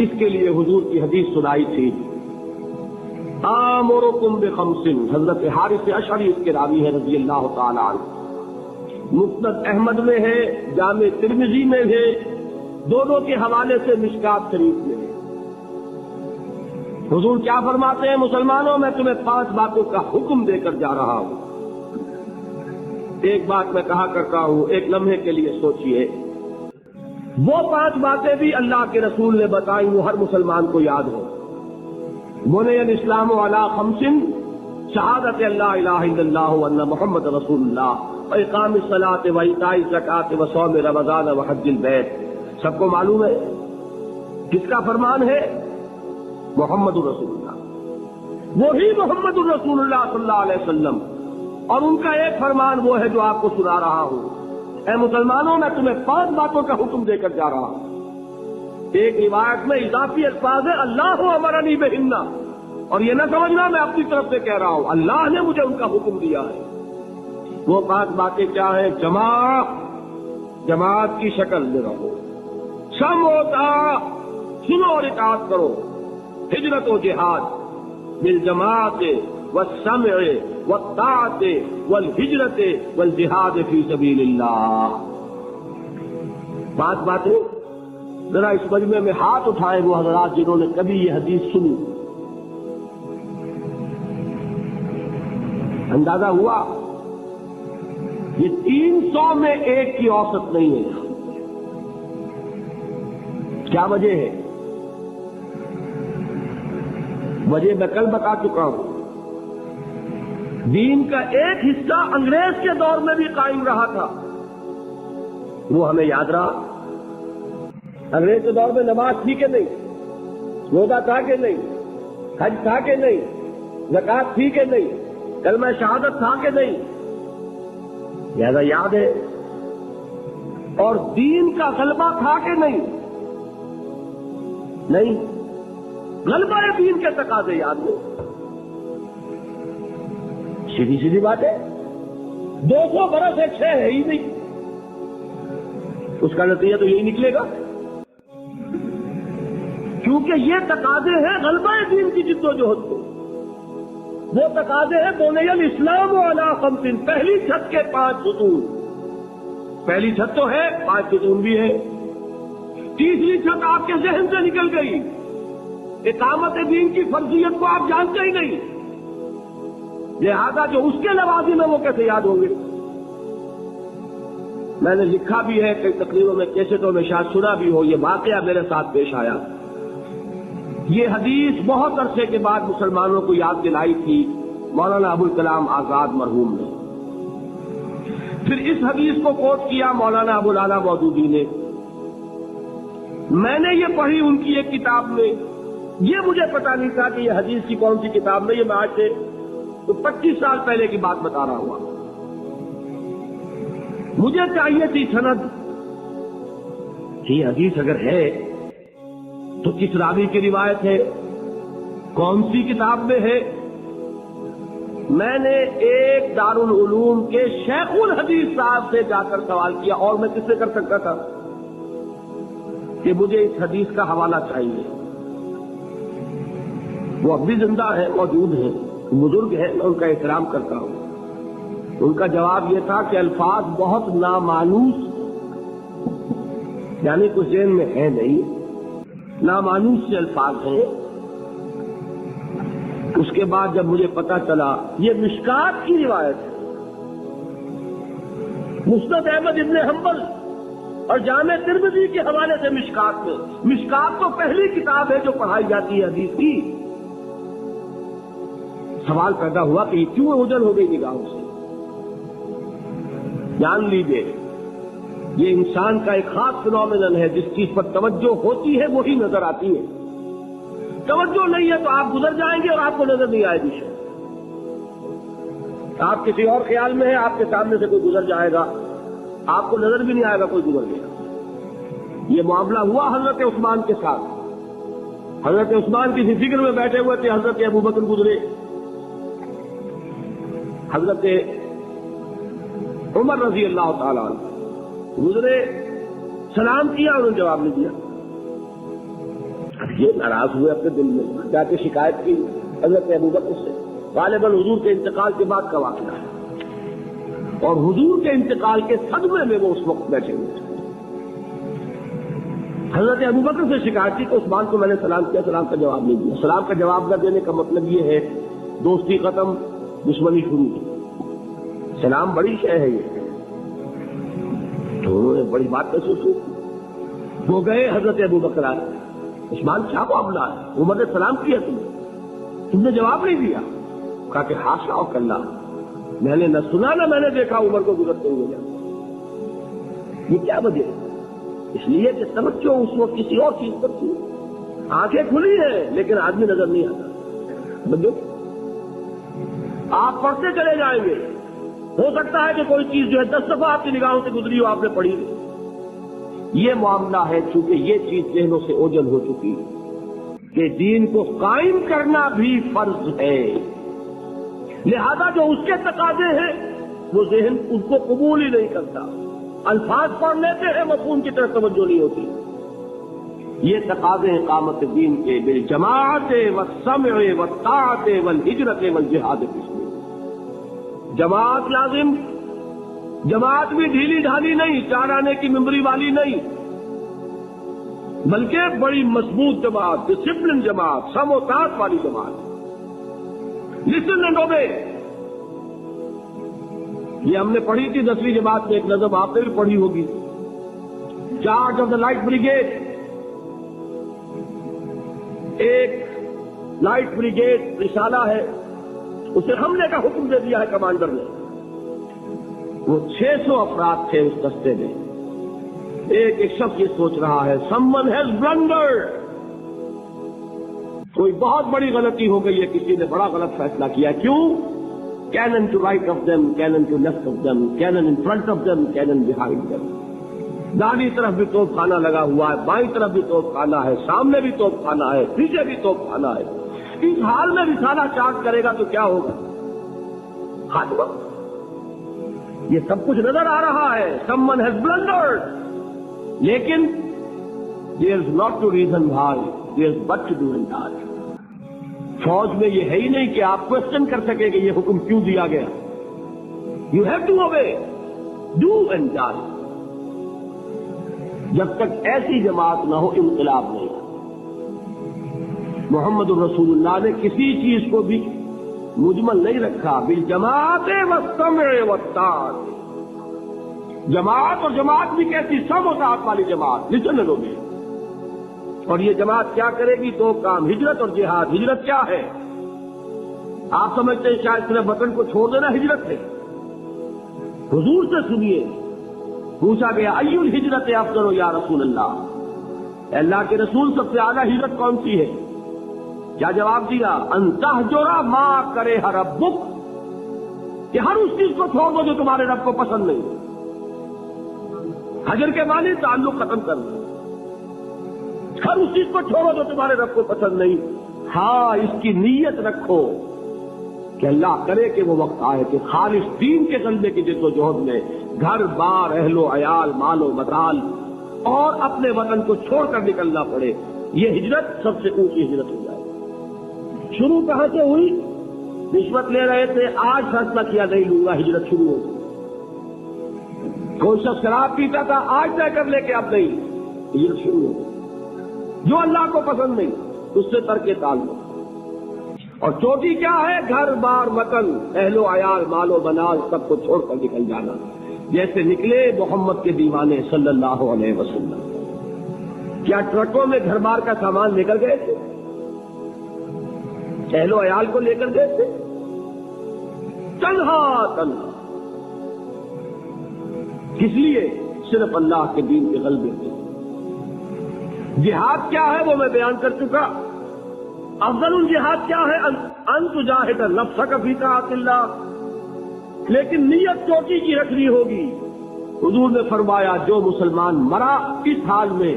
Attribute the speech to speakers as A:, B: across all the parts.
A: اس کے لیے حضور کی حدیث سنائی تھی، آمرکم بخمس، حضرت حارث اشعری اس کے راوی ہے رضی اللہ تعالی عنہ، مسند احمد میں ہے، جامع ترمذی میں ہے، دونوں کے حوالے سے مشکات شریف میں ہے۔ حضور کیا فرماتے ہیں؟ مسلمانوں میں تمہیں 5 باتوں کا حکم دے کر جا رہا ہوں۔ ایک بات میں کہا کرتا ہوں، ایک لمحے کے لیے سوچئے، وہ 5 باتیں بھی اللہ کے رسول نے بتائی، وہ ہر مسلمان کو یاد ہو۔ بنی الاسلام علی 5، شہادت اللہ الہ الا اللہ وان محمد رسول اللہ، اقام الصلاۃ و ایتاء الزکاۃ و صوم رمضان و حج البیت۔ سب کو معلوم ہے کس کا فرمان ہے؟ محمد الرسول اللہ، وہی محمد الرسول اللہ صلی اللہ علیہ وسلم، اور ان کا ایک فرمان وہ ہے جو آپ کو سنا رہا ہوں۔ اے مسلمانوں، میں تمہیں 5 باتوں کا حکم دے کر جا رہا ہوں۔ ایک روایت میں اضافی الفاظ ہے اللہ امرنی بہن، اور یہ نہ سمجھنا میں اپنی طرف سے کہہ رہا ہوں، اللہ نے مجھے ان کا حکم دیا ہے۔ وہ 5 باتیں کیا ہیں؟ جماعت کی شکل میں رہو، سمع و طاعت، سنو اور اطاعت کرو، ہجرت و جہاد بالجماعت والسمع والطاعت والہجرت والجہاد فی سبیل اللہ۔ 5 باتیں ذرا اس مجمع میں ہاتھ اٹھائے وہ حضرات جنہوں نے کبھی یہ حدیث سنی۔ اندازہ ہوا یہ 300 میں ایک کی اوسط نہیں ہے۔ کیا وجہ ہے؟ وجہ میں کل بتا چکا ہوں، دین کا ایک حصہ انگریز کے دور میں بھی قائم رہا تھا، وہ ہمیں یاد رہا۔ انگریز کے دور میں نماز تھی کہ نہیں؟ روزہ تھا کہ نہیں؟ حج تھا کہ نہیں؟ زکوٰۃ تھی کہ نہیں؟ کلمہ شہادت تھا کہ نہیں؟ لہذا یاد ہے۔ اور دین کا غلبہ تھا کہ نہیں؟ نہیں، غلبہ دین کے تقاضے یاد نہیں۔ سیدھی سیدھی بات ہے، 200 برس ایک شے ہے ہی نہیں، اس کا نتیجہ تو یہی نکلے گا، کیونکہ یہ تقاضے ہیں غلبہ دین کی جدوجہد کو۔ وہ تقاضے ہیں بنی الاسلام علی 5، پہلی چھت کے 5 ستون۔ پہلی چھت تو ہے، 5 ستون بھی ہے۔ تیسری چھت آپ کے ذہن سے نکل گئی، اقامت دین کی فرضیت کو آپ جانتے ہی نہیں، لہذا جو اس کے لوازم ہیں وہ کیسے یاد ہوں گے؟ میں نے لکھا بھی ہے، کئی تقریروں میں، کیسٹوں میں شاید سنا بھی ہو، یہ واقعہ میرے ساتھ پیش آیا۔ یہ حدیث بہت عرصے کے بعد مسلمانوں کو یاد دلائی تھی مولانا ابوالکلام آزاد مرحوم نے۔ پھر اس حدیث کو کوٹ کیا مولانا ابوالعلا مودودی نے۔ میں نے یہ پڑھی ان کی ایک کتاب میں، یہ مجھے پتا نہیں تھا کہ یہ حدیث کی کون سی کتاب میں، یہ میں آج سے 25 سال پہلے کی بات بتا رہا ہوں۔ مجھے چاہیے تھی سند، یہ حدیث اگر ہے تو کس راوی کی روایت ہے، کون سی کتاب میں ہے۔ میں نے ایک دارالعلوم کے شیخ الحدیث صاحب سے جا کر سوال کیا، اور میں کس سے کر سکتا تھا، کہ مجھے اس حدیث کا حوالہ چاہیے۔ وہ اب بھی زندہ ہے، موجود ہیں، بزرگ ہیں، میں ان کا احترام کرتا ہوں۔ ان کا جواب یہ تھا کہ الفاظ بہت نامانوس، یعنی کچھ ذہن میں ہے نہیں، نامانوس سے الفاظ ہیں۔ اس کے بعد جب مجھے پتا چلا یہ مشکات کی روایت ہے، مسند احمد ابن حنبل اور جامع ترمذی کے حوالے سے مشکات میں، مشکات تو پہلی کتاب ہے جو پڑھائی جاتی ہے حدیث کی۔ سوال پیدا ہوا کہ یہ کیوں اوجھل ہو گئی نگاہوں سے؟ جان لیجیے، یہ انسان کا ایک خاص فنومینل ہے، جس چیز پر توجہ ہوتی ہے وہی نظر آتی ہے، توجہ نہیں ہے تو آپ گزر جائیں گے اور آپ کو نظر نہیں آئے گی۔ آپ کسی اور خیال میں ہیں، آپ کے سامنے سے کوئی گزر جائے گا، آپ کو نظر بھی نہیں آئے گا کوئی گزر گیا۔ یہ معاملہ ہوا حضرت عثمان کے ساتھ۔ حضرت عثمان کسی فکر میں بیٹھے ہوئے تھے، حضرت ابوبکر گزرے، حضرت عمر رضی اللہ تعالیٰ عنہ گزرے، سلام کیا، انہوں نے جواب نہیں دیا۔ یہ ناراض ہوئے اپنے دل میں، جا کے شکایت کی حضرت ابوبکر سے، غالباً حضور کے انتقال کے بعد کا واقعہ ہے، اور حضور کے انتقال کے صدمے میں وہ اس وقت بیٹھے ہوئے تھے۔ حضرت ابوبکر سے شکایت کی کہ عثمان کو میں نے سلام کیا، سلام کا جواب نہیں دیا۔ سلام کا جواب نہ دینے کا مطلب یہ ہے دوستی ختم، دشمنی شروع کی۔ سلام بڑی شے ہے یہ، تو انہوں نے بڑی بات محسوس کی۔ وہ گئے حضرت ابوبکر آئے، عثمان کیا معاملہ ہے؟ عمر نے سلام کیا تم نے جواب نہیں دیا۔ کہا کہ حاشا و کلا، میں نے نہ سنا نہ میں نے دیکھا عمر کو گزرتے ہوئے۔ یہ کیا وجہ ہے؟ اس لیے کہ توجہ اس وقت کسی اور چیز پر تھی، آنکھیں کھلی ہیں لیکن آدمی نظر نہیں آتا۔ بندو آپ پڑھتے چلے جائیں گے، ہو سکتا ہے کہ کوئی چیز جو ہے 10 دفعہ آپ کی نگاہوں سے گزری ہو، آپ نے پڑھی نہیں۔ یہ معاملہ ہے، چونکہ یہ چیز ذہنوں سے اوجھل ہو چکی کہ دین کو قائم کرنا بھی فرض ہے، لہذا جو اس کے تقاضے ہیں وہ ذہن اس کو قبول ہی نہیں کرتا۔ الفاظ پڑھ لیتے ہیں، مفہوم کی طرف توجہ نہیں ہوتی۔ یہ تقاضے ہیں قامت دین کے، بالجماعت والسمع والطاعت والہجرت والجہاد فی سبیل اللہ۔ جماعت لازم، جماعت بھی ڈھیلی ڈھالی نہیں، 4 آنے کی ممبری والی نہیں، بلکہ بڑی مضبوط جماعت، ڈسپلن جماعت، سم و طاعت والی جماعت۔ لسن اینڈ اوبے، یہ ہم نے پڑھی تھی 10ویں جماعت میں، ایک نظم آپ نے بھی پڑھی ہوگی، charge of the light brigade. ایک لائٹ بریگیڈ رسالہ ہے، اسے حملے کا حکم دے دیا ہے کمانڈر نے۔ وہ 600 افراد تھے اس دستے میں۔ ایک شخص یہ سوچ رہا ہے someone has blundered، کوئی بہت بڑی غلطی ہو گئی ہے، کسی نے بڑا غلط فیصلہ کیا۔ کیوں؟ cannon to right of them, cannon to left of them, cannon in front of them, cannon behind them۔ داہنی طرف بھی توپ خانہ لگا ہوا ہے، بائیں طرف بھی توپ خانہ ہے، سامنے بھی توپ خانہ ہے، پیچھے بھی توپ خانہ ہے۔ اس حال میں رسالہ چارج کرے گا تو کیا ہوگا؟ خاتمہ۔ یہ سب کچھ نظر آ رہا ہے، someone has blundered، لیکن there is not to reason why، there is but to do and die۔ فوج میں یہ ہے ہی نہیں کہ آپ کوشچن کر سکے کہ یہ حکم کیوں دیا گیا۔ You have to obey, do and die. جب تک ایسی جماعت نہ ہو انقلاب نہیں۔ محمد الرسول اللہ نے کسی چیز کو بھی مجمل نہیں رکھا، بالجماعت والسمع والطاعت۔ جماعت، اور جماعت بھی کیسی؟ سم و طاعت والی جماعت، لسن لوگ۔ اور یہ جماعت کیا کرے گی؟ 2 کام، ہجرت اور جہاد۔ ہجرت کیا ہے؟ آپ سمجھتے ہیں شاید صرف وطن کو چھوڑ دینا ہجرت ہے؟ حضور سے سنیے، پوچھا گیا ای الہجرت افضل یا رسول اللہ، اللہ کے رسول سب سے اعلیٰ ہجرت کون سی ہے؟ کیا جواب دیا؟ ان تہجر ما کرے ربک، کہ ہر اس چیز کو چھوڑ دو جو تمہارے رب کو پسند نہیں۔ حجر کے معنی تعلق ختم کرنا، ہر اس چیز کو چھوڑو جو تمہارے رب کو پسند نہیں۔ ہاں، اس کی نیت رکھو کہ اللہ کرے کہ وہ وقت آئے کہ خالص دین کے غلبے کی جد و جہد میں گھر بار، اہل و عیال، مال و متال اور اپنے وطن کو چھوڑ کر نکلنا پڑے۔ یہ ہجرت سب سے اونچی ہجرت ہو جائے۔ شروع کہاں سے ہوئی؟ رشوت لے رہے تھے، آج فیصلہ کیا نہیں لوں گا، ہجرت شروع ہو گئی۔ کوئی شخص شراب پیتا تھا، آج طے کر لے کے اب نہیں، ہجرت شروع ہو گئی۔ جو اللہ کو پسند نہیں اس سے ترک تعلق۔ اور چوٹی کیا ہے؟ گھر بار، وطن، اہل و عیال، مال و بنال سب کو چھوڑ کر نکل جانا، جیسے نکلے محمد کے دیوانے صلی اللہ علیہ وسلم۔ کیا ٹرکوں میں گھر بار کا سامان لے کر گئے تھے؟ اہل و عیال کو لے کر گئے تھے؟ تنہا تنہا، کس لیے؟ صرف اللہ کے دین کے غلبے سے۔ جہاد کیا ہے وہ میں بیان کر چکا۔ افضل الجہاد کیا ہے؟ ان تجاہد نفسک فی طاعت اللہ، لیکن نیت چوٹی کی رکھنی ہوگی۔ حضور نے فرمایا جو مسلمان مرا اس حال میں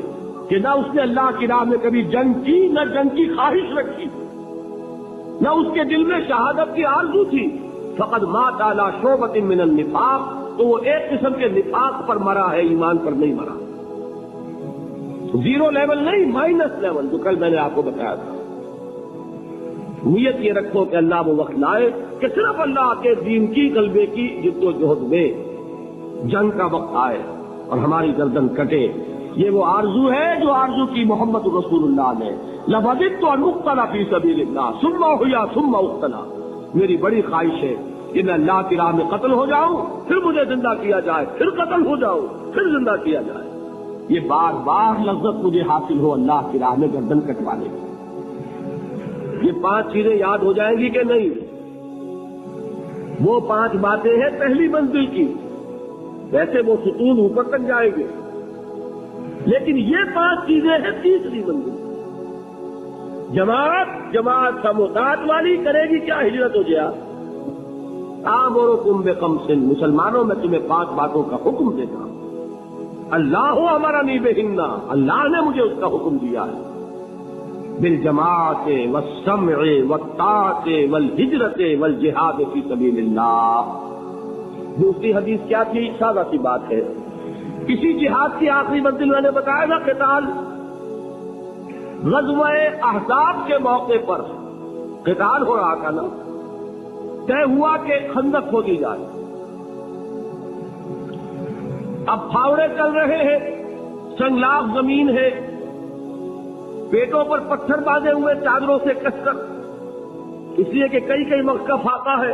A: کہ نہ اس نے اللہ کی راہ میں کبھی جنگ کی، نہ جنگ کی خواہش رکھی، نہ اس کے دل میں شہادت کی آرزو تھی، فقد مات علی شعبۃ من النفاق، تو وہ ایک قسم کے نفاق پر مرا ہے، ایمان پر نہیں مرا۔ زیرو لیول نہیں، مائنس لیول، جو کل میں نے آپ کو بتایا تھا۔ نیت یہ رکھو کہ اللہ وہ وقت لائے کہ صرف اللہ کے دین کی غلبے کی جد و جہد میں جنگ کا وقت آئے اور ہماری گردن کٹے۔ یہ وہ آرزو ہے جو آرزو کی محمد رسول اللہ نے، لَوَدِدتُّ أَنْ أُقْتَلَ فِي سَبِيلِ اللَّهِ ثُمَّ أُحْيَا ثُمَّ أُقْتَلَ، میری بڑی خواہش ہے کہ میں اللہ کی راہ میں قتل ہو جاؤں، پھر مجھے زندہ کیا جائے، پھر قتل ہو جاؤں، پھر زندہ کیا جائے۔ یہ بار بار لذت مجھے حاصل ہو اللہ کی راہ میں گردن کٹوانے کی۔ یہ 5 چیزیں یاد ہو جائیں گی کہ نہیں؟ وہ 5 باتیں ہیں پہلی منزل کی، ویسے وہ ستون اوپر تک جائیں گے، لیکن یہ 5 چیزیں ہیں تیسری منزل۔ جماعت سموتات والی کرے گی کیا؟ ہجرت و جہاد۔ آمرکم بخمس، مسلمانوں میں تمہیں 5 باتوں کا حکم دیتا ہوں۔ اللہ امرنی بہن، اللہ نے مجھے اس کا حکم دیا ہے۔ بالجماعت والسمع والطاعت والہجرت والجہاد فی سبیل اللہ۔ دوسری حدیث کیا تھی؟ سادہ سی بات ہے، کسی جہاد کی آخری منزل میں نے بتایا تھا قتال۔ غزوہ احزاب کے موقع پر قتال ہو رہا تھا نا، طے ہوا کہ خندق کھودی جائے۔ اب پھاوڑے چل رہے ہیں، سنگلاخ زمین ہے، پیٹوں پر پتھر باندھے ہوئے چادروں سے کس کر، اس لیے کہ کئی وقت کا فاقہ ہے۔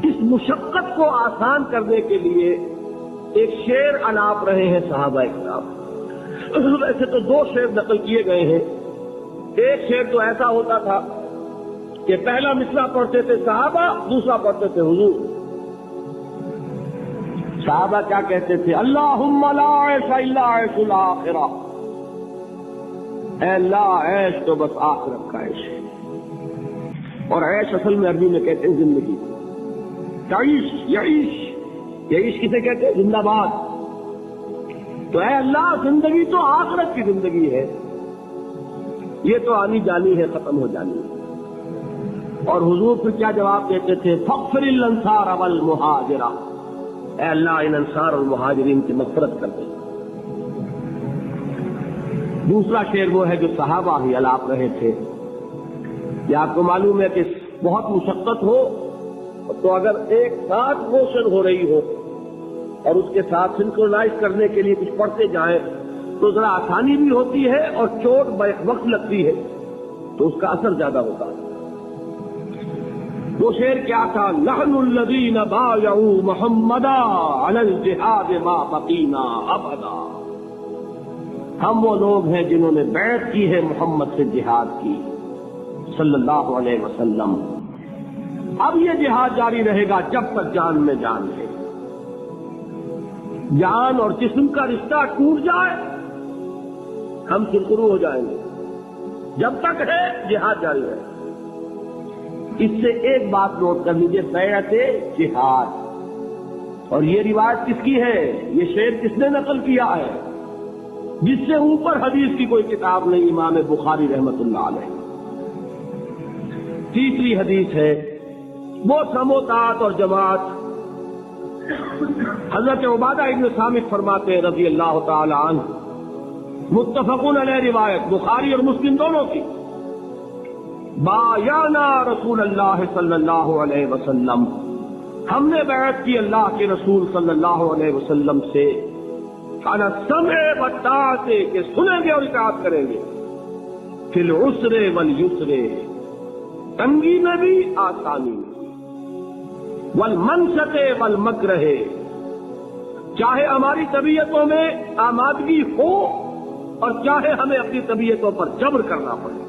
A: اس مشقت کو آسان کرنے کے لیے ایک شعر الاپ رہے ہیں صحابہ کرام۔ ویسے تو 2 شعر نقل کیے گئے ہیں۔ ایک شعر تو ایسا ہوتا تھا کہ پہلا مصرع پڑھتے تھے صحابہ، دوسرا پڑھتے تھے حضور۔ صحابہ کیا کہتے تھے؟ اللہم لا عیش الا عیش الآخرہ، اے اللہ عیش تو بس آخرت کا عیش ہے۔ اور عیش اصل میں عربی میں کہتے ہیں زندگی، تعیش، یعیش کسے کہتے ہیں؟ زندہ باد۔ تو اے اللہ زندگی تو آخرت کی زندگی ہے، یہ تو آنی جانی ہے، ختم ہو جانی ہے۔ اور حضور پھر کیا جواب دیتے تھے؟ فاغفر للانصار والمہاجرہ، اے اللہ ان انصار اور مہاجرین کی مغفرت کر دے۔ دوسرا شعر وہ ہے جو صحابہ ہی الاپ رہے تھے۔ یہ آپ کو معلوم ہے کہ بہت مشقت ہو تو اگر ایک ساتھ موشن ہو رہی ہو اور اس کے ساتھ سنکرونائز کرنے کے لیے کچھ پڑھتے جائیں تو ذرا آسانی بھی ہوتی ہے اور چوٹ بیک وقت لگتی ہے تو اس کا اثر زیادہ ہوتا ہے۔ وہ شعر کیا تھا؟ نحن الذین بایعوا محمدا علی الجہاد ما بقینا ابدا، ہم وہ لوگ ہیں جنہوں نے بیعت کی ہے محمد سے جہاد کی صلی اللہ علیہ وسلم۔ اب یہ جہاد جاری رہے گا جب تک جان میں جان ہے۔ جان اور جسم کا رشتہ ٹوٹ جائے ہم سرخرو ہو جائیں گے، جب تک ہے جہاد جاری رہے۔ اس سے ایک بات نوٹ کر لیجیے، بیعت جہاد، اور یہ روایت کس کی ہے؟ یہ شعر کس نے نقل کیا ہے؟ جس سے اوپر حدیث کی کوئی کتاب نہیں، امام بخاری رحمت اللہ علیہ۔ تیسری حدیث ہے وہ سموتات اور جماعت۔ حضرت عبادہ ابن صامت فرماتے ہیں رضی اللہ تعالی عنہ، متفقون علیہ روایت بخاری اور مسلم دونوں کی، بایعنا رسول اللہ صلی اللہ علیہ وسلم، ہم نے بیعت کی اللہ کے رسول صلی اللہ علیہ وسلم سے، علی السمع والطاعت، کہ سنیں گے اور اطاعت کریں گے، فی العسر والیسر، تنگی میں بھی آسانی میں، والمنشط والمکرہ، چاہے ہماری طبیعتوں میں آمادگی ہو اور چاہے ہمیں اپنی طبیعتوں پر جبر کرنا پڑے،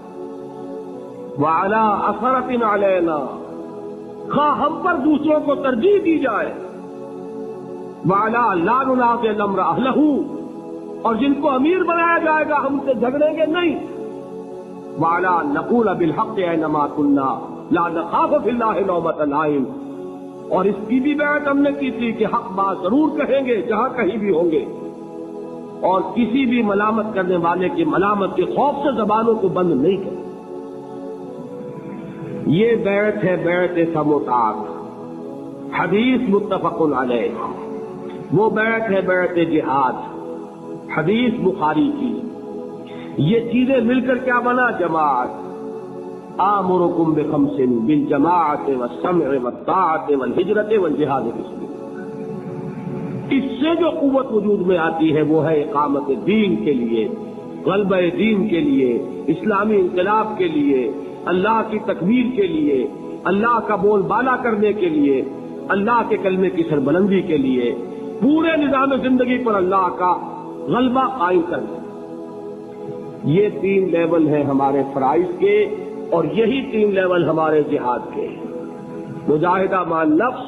A: وعلی اثرۃ علینا، خواہ ہم پر دوسروں کو ترجیح دی جائے، وعلی لا ننازع الامر اہلہ، اور جن کو امیر بنایا جائے گا ہم سے جھگڑیں گے نہیں، وعلی نقول بالحق اینما کنا لا نخاف فی اللہ لومۃ لائم، اور اس کی بھی بیعت ہم نے کی تھی کہ حق بات ضرور کہیں گے جہاں کہیں بھی ہوں گے، اور کسی بھی ملامت کرنے والے کی ملامت کے خوف سے زبانوں کو بند نہیں کریں۔ یہ بیعت ہے بیعت سموتات، حدیث متفق علیہ۔ وہ بیعت ہے بیعت جہاد، حدیث بخاری کی، یہ چیزیں مل کر کیا بنا؟ جماعت. آمرکم بخمس بالجماعت والسمع والطاعت والہجرت والجہاد فی سبیل. اس سے جو قوت وجود میں آتی ہے وہ ہے اقامت دین کے لیے، غلبہ دین کے لیے، اسلامی انقلاب کے لیے، اللہ کی تکبیر کے لیے، اللہ کا بول بالا کرنے کے لیے، اللہ کے کلمے کی سربلندی کے لیے، پورے نظام زندگی پر اللہ کا غلبہ قائم کرنا. یہ 3 لیول ہیں ہمارے فرائض کے، اور یہی 3 لیول ہمارے جہاد کے. مجاہدہ مع نفس،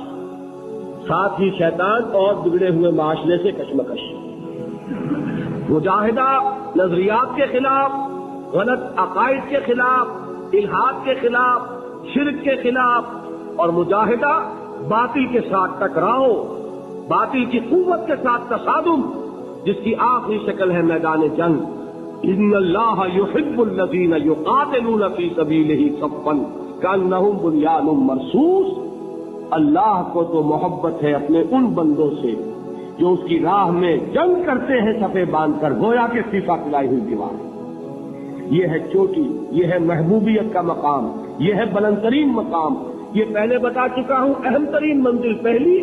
A: ساتھ ہی شیطان اور بگڑے ہوئے معاشرے سے کشمکش. مجاہدہ نظریات کے خلاف، غلط عقائد کے خلاف، الحاد کے خلاف، شرک کے خلاف، اور مجاہدہ باطل کے ساتھ ٹکراؤ، باطل کی قوت کے ساتھ تصادم، جس کی آخری شکل ہے میدان جنگ. ان اللہ یحب الذین یقاتلون فی سبیلہ صفا کانہم بنیان مرصوص. اللہ کو تو محبت ہے اپنے ان بندوں سے جو اس کی راہ میں جنگ کرتے ہیں صفے باندھ کر، گویا کہ سیفا کھلائی ہوئی دیوار. یہ ہے چوٹی، یہ ہے محبوبیت کا مقام، یہ ہے بلند ترین مقام. یہ پہلے بتا چکا ہوں، اہم ترین منزل پہلی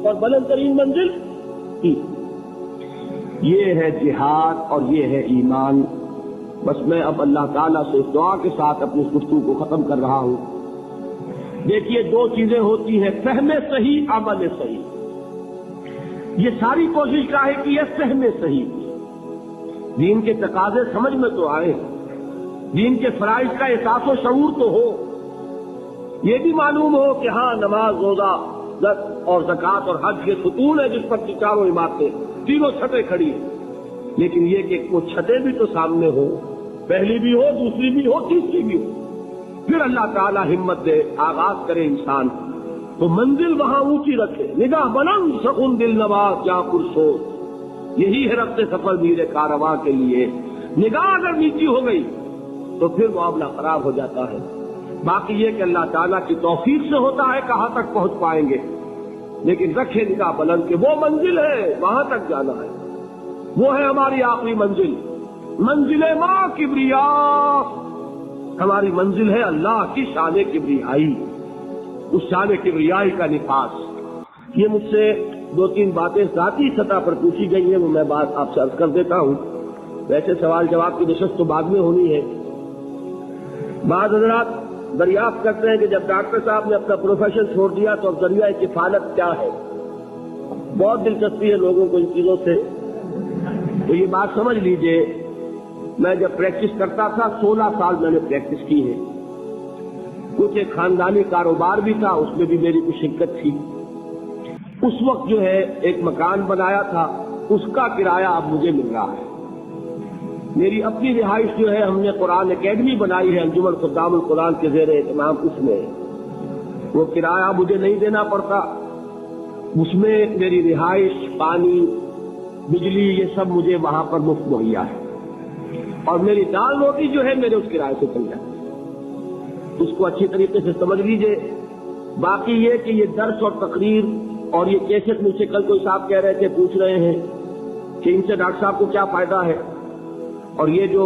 A: اور بلند ترین منزل کی. یہ ہے جہاد اور یہ ہے ایمان. بس میں اب اللہ تعالیٰ سے اس دعا کے ساتھ اپنی اس گفتگو کو ختم کر رہا ہوں. دیکھیے 2 چیزیں ہوتی ہیں، فہم صحیح، عمل صحیح. یہ ساری کوشش کا ہے کہ یہ فہم صحیح، دین کے تقاضے سمجھ میں تو آئے، دین کے فرائض کا احساس و شعور تو ہو، یہ بھی معلوم ہو کہ ہاں نماز، روزہ اور زکوٰۃ اور حج یہ ستون ہے جس پر کی چاروں عمارتیں، تینوں چھتیں کھڑی ہیں. لیکن یہ کہ وہ چھتیں بھی تو سامنے ہو، پہلی بھی ہو، دوسری بھی ہو، تیسری بھی ہو. پھر اللہ تعالیٰ ہمت دے، آغاز کرے انسان تو منزل وہاں اونچی رکھے. نگاہ بلند سکون دل نواز جہاں پرسوز، یہی ہے رفت سفر میرے کارواں کے لیے. نگاہ اگر نیچی ہو گئی تو پھر معاملہ خراب ہو جاتا ہے. باقی یہ کہ اللہ تعالیٰ کی توفیق سے ہوتا ہے کہاں تک پہنچ پائیں گے، لیکن رکھے نگاہ بلند کہ وہ منزل ہے، وہاں تک جانا ہے. وہ ہے ہماری آخری منزل، منزل ماں کبریا. ہماری منزل ہے اللہ کی شان کبریائی، اس شان کبریائی کا نفاذ. یہ مجھ سے 2-3 باتیں ذاتی سطح پر پوچھی گئی ہیں، وہ میں بات آپ سے عرض کر دیتا ہوں. ویسے سوال جواب کی نشست تو بعد میں ہونی ہے. بعض حضرات دریافت کرتے ہیں کہ جب ڈاکٹر صاحب نے اپنا پروفیشن چھوڑ دیا تو اب ذریعہ کفالت کیا ہے. بہت دلچسپی ہے لوگوں کو ان چیزوں سے. تو یہ بات سمجھ لیجئے، میں جب پریکٹس کرتا تھا 16 سال میں نے پریکٹس کی ہے. کچھ ایک خاندانی کاروبار بھی تھا، اس میں بھی میری کچھ شرکت تھی. اس وقت جو ہے ایک مکان بنایا تھا، اس کا کرایہ اب مجھے مل رہا ہے. میری اپنی رہائش جو ہے، ہم نے قرآن اکیڈمی بنائی ہے انجمن خدام القرآن کے زیر اہتمام، اس میں وہ کرایہ مجھے نہیں دینا پڑتا. اس میں میری رہائش، پانی، بجلی، یہ سب مجھے وہاں پر مفت مہیا ہے، اور میری دال روٹی جو ہے میرے اس کرایے سے چل جاتی ہے. اس کو اچھی طریقے سے سمجھ لیجئے. باقی یہ کہ یہ درس اور تقریر اور یہ کیسٹ مجھ سے کل کوئی صاحب کہہ رہے تھے، پوچھ رہے ہیں کہ ان سے ڈاکٹر صاحب کو کیا فائدہ ہے، اور یہ جو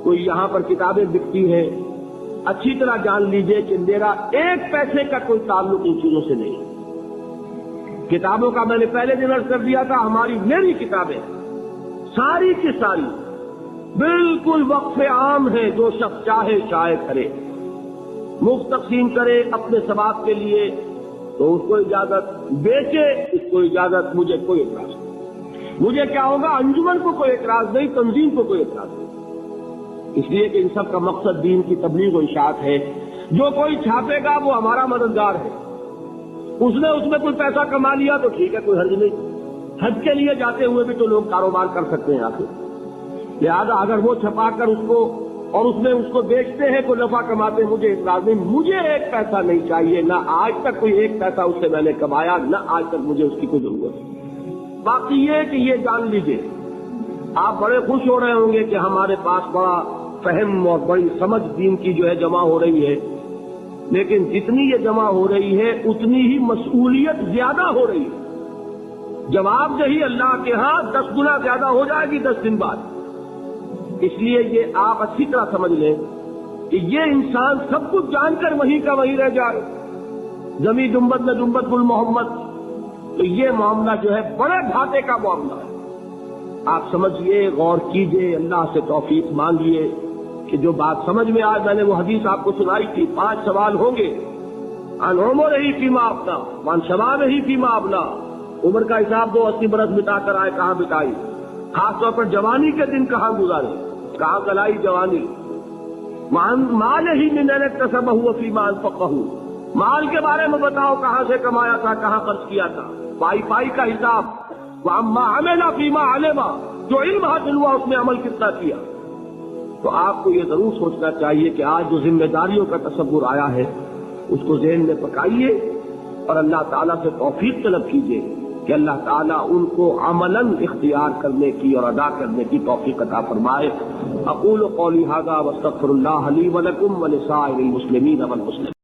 A: کوئی یہاں پر کتابیں بکتی ہیں، اچھی طرح جان لیجئے کہ میرا 1 پیسے کا کوئی تعلق ان چیزوں سے نہیں. کتابوں کا میں نے پہلے دن عرض کر دیا تھا، میری کتابیں ساری کی ساری بالکل وقف عام ہے. جو شخص چاہے شائع کرے، مفت تقسیم کرے اپنے ثواب کے لیے تو اس کو اجازت، بیچے اس کو اجازت، مجھے کوئی اعتراض نہیں. مجھے کیا ہوگا، انجمن کو کوئی اعتراض نہیں، تنظیم کو کوئی اعتراض نہیں. اس لیے کہ ان سب کا مقصد دین کی تبلیغ و اشاعت ہے. جو کوئی چھاپے گا وہ ہمارا مددگار ہے. اس نے کوئی پیسہ کما لیا تو ٹھیک ہے، کوئی حرج نہیں. حج کے لیے جاتے ہوئے بھی تو لوگ کاروبار کر سکتے ہیں آخر. لہذا اگر وہ چھپا کر اس کو اور اس میں اس کو بیچتے ہیں، کوئی نفع کماتے ہیں، مجھے اعتراض نہیں. مجھے 1 پیسہ نہیں چاہیے، نہ آج تک کوئی 1 پیسہ اس سے میں نے کمایا، نہ آج تک مجھے اس کی کوئی ضرورت ہے. باقی یہ کہ یہ جان لیجئے، آپ بڑے خوش ہو رہے ہوں گے کہ ہمارے پاس بڑا فہم اور بڑی سمجھ دین کی جو ہے جمع ہو رہی ہے. لیکن جتنی یہ جمع ہو رہی ہے اتنی ہی مسئولیت زیادہ ہو رہی ہے. جواب دہی اللہ کے ہاں 10 گنا زیادہ ہو جائے گی 10 دن بعد. اس لیے یہ آپ اچھی طرح سمجھ لیں کہ یہ انسان سب کچھ جان کر وہیں کا وہیں رہ جائے. زمین جنبت میں جنبت گل محمد، تو یہ معاملہ جو ہے بڑے گھاٹے کا معاملہ ہے. آپ سمجھیے، غور کیجئے، اللہ سے توفیق مانگیے کہ جو بات سمجھ میں آج میں نے وہ حدیث آپ کو سنائی تھی. 5 سوال ہوں گے. عن عمر ہی فیما افنا وعن شباب ہی فیما ابلا. عمر کا حساب دو، 80 برس بتا کر آئے، کہاں بتائی؟ خاص طور پر جوانی کے دن کہاں گزارے، کہاں کلائی جوانی. مال ہی من این اکتسبہ فیما انفقہ. مال کے بارے میں بتاؤ، کہاں سے کمایا تھا، کہاں خرچ کیا تھا. پائی کا حساب. وَعَمَّا عَمِلَ فِيمَا عَلِمَ. جو علم حاصل ہوا اس میں عمل کتنا کیا. تو آپ کو یہ ضرور سوچنا چاہیے کہ آج جو ذمہ داریوں کا تصور آیا ہے اس کو ذہن میں پکائیے اور اللہ تعالیٰ سے توفیق طلب کیجیے کہ اللہ تعالیٰ ان کو عملاً اختیار کرنے کی اور ادا کرنے کی توفیق عطا فرمائے. اقول قولی ھذا واستغفر اللہ لی ولکم ولسائر المسلمین والمسلمات.